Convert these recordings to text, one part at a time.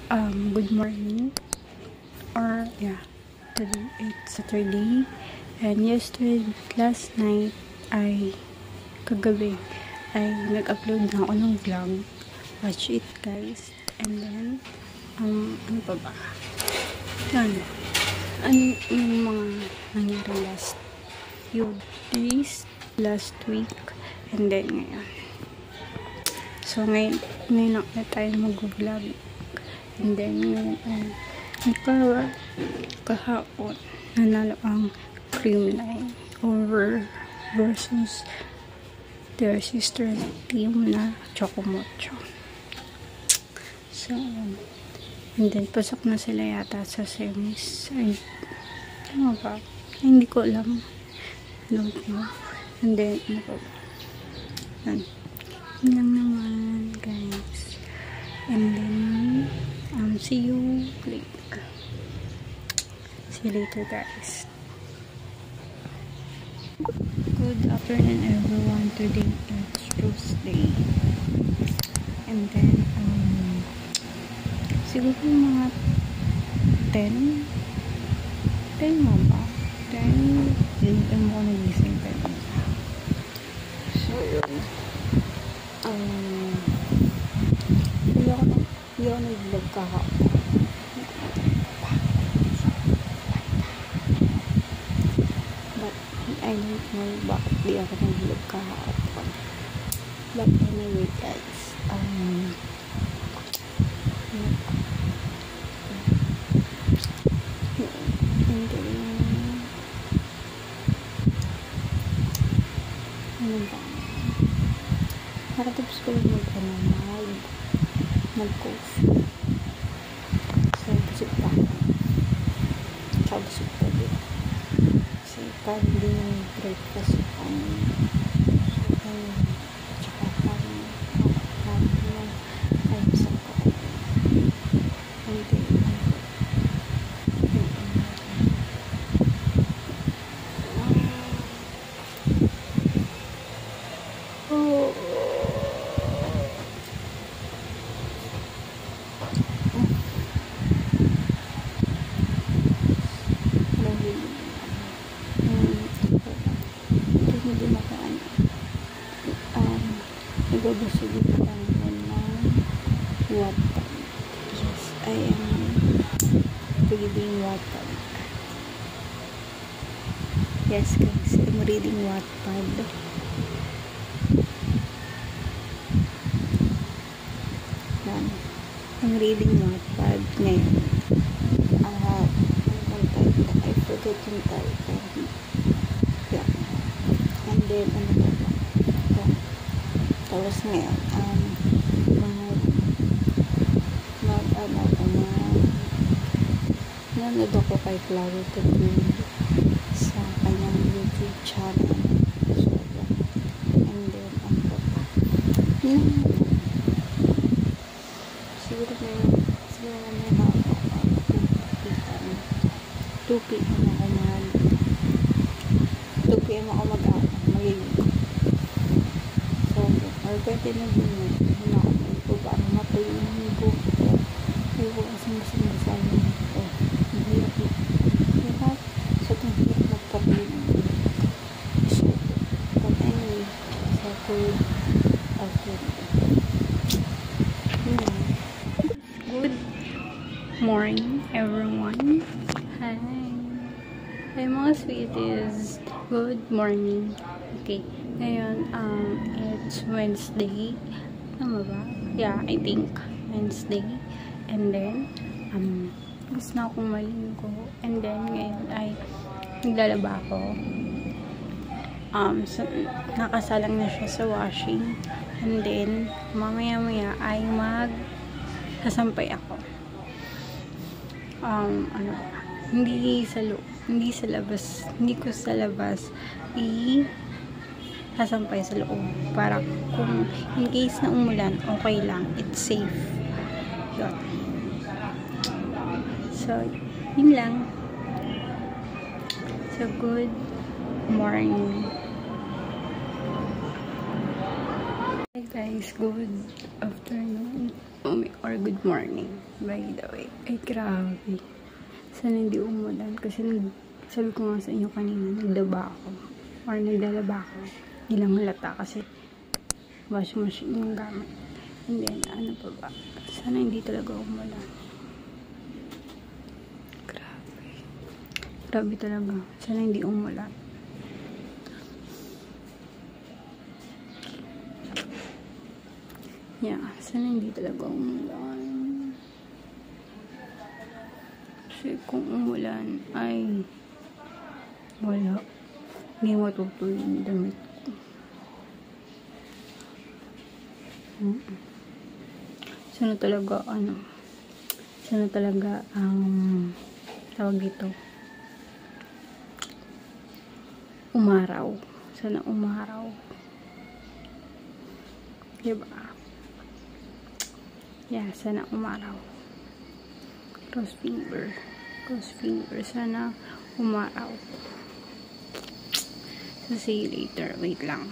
Good morning, or yeah, today it's Saturday, and last night kagabi ay nag-upload na ako ng vlog. Watch it, guys. And then ano pa ba, ano yung mga nangyari last few days, last week, and then ngayon. So ngayon na tayo mag-vlog. And then kahapon nanalo ang Creamline versus their sister team na Chocomocho. So and then pasok na sila yata sa semis. Ay, ano ba? Hindi ko alam. Don't know. And then ano pa ba? Yun lang naman, guys. And then see you later. See you later, guys. Good afternoon, everyone. Today is Tuesday. And then siguro mga 10 mo ba? 10 hindi mo ko nagising 10. So yun, hindi ako nag-vlog kahapon. But I don't know bakit di ako nag-vlog kahapon. But anyway, guys, nakatapos ko lang mag-coffee. So, busog pa ako. Busog pa din. Kasi parang din yung breakfast ko. Tsaka parang ay isang ko. Hindi. Nagabusugin ko lang ng water. Yes, I am reading Wattpad. Yes, guys, I'm reading Wattpad. I'm reading Wattpad ngayon. I forgot yung title. Yeah. And then, ano ba? Tapos ngayon, nanood ako kay Flower to Bloom sa kanyang YouTube channel. So, and then, siguro may hapon ako 2 p.m. ako magiging. So, or pwede na din ako paano matuloy yung higo ko. Higo kasi masasabi ko. Ang hirap yun. Diba? So, itong hirap magpatuloy ng higo. So, but anyway, so good afternoon. Good morning, everyone. Hi. Hi, mga sweeties. Good morning. Okay. Ngayon, it's Wednesday. Tama ba? Yeah, I think Wednesday. And then, gusto na akong maligo. And then, ngayon ay naglalaba ako. So, nakasalang na siya sa washing. And then, mamaya-maya ay sasampay ako. Hindi ko sa labas sasampay sa loob para kung in case na umulan, okay lang, it's safe. Yun. So, yun lang. So, good morning. Hi guys, good afternoon. or good morning, by the way. Ay, grabe. Sana hindi umulan. Kasi sabi ko nga sa inyo kanina, nagdaba ako. Or naglalaba ako. Ilang halata kasi washing machine yung gamit. And then, ano pa ba? Sana hindi talaga umulan. Grabe. Grabe talaga. Sana hindi umulan. Yeah, sana hindi talaga umulan. Kasi kung umulan ay wala. Hindi matutuloy yung damit ko. Sana talaga tawag dito, umaraw. Sana umaraw. Diba? Yeah, sana umaraw. Cross finger. Sana umaraw. So, see you later. Wait lang.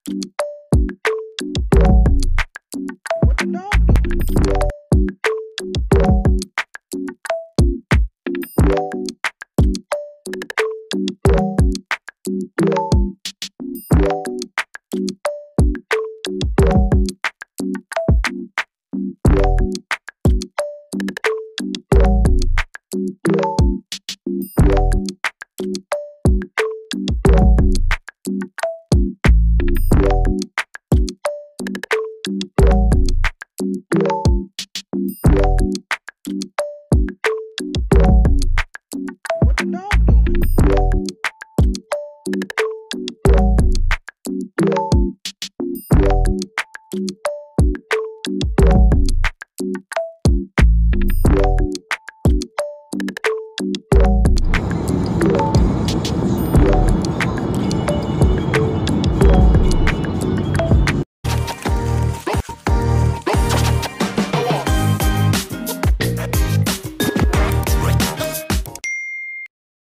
What the dog doing? What the dog doing?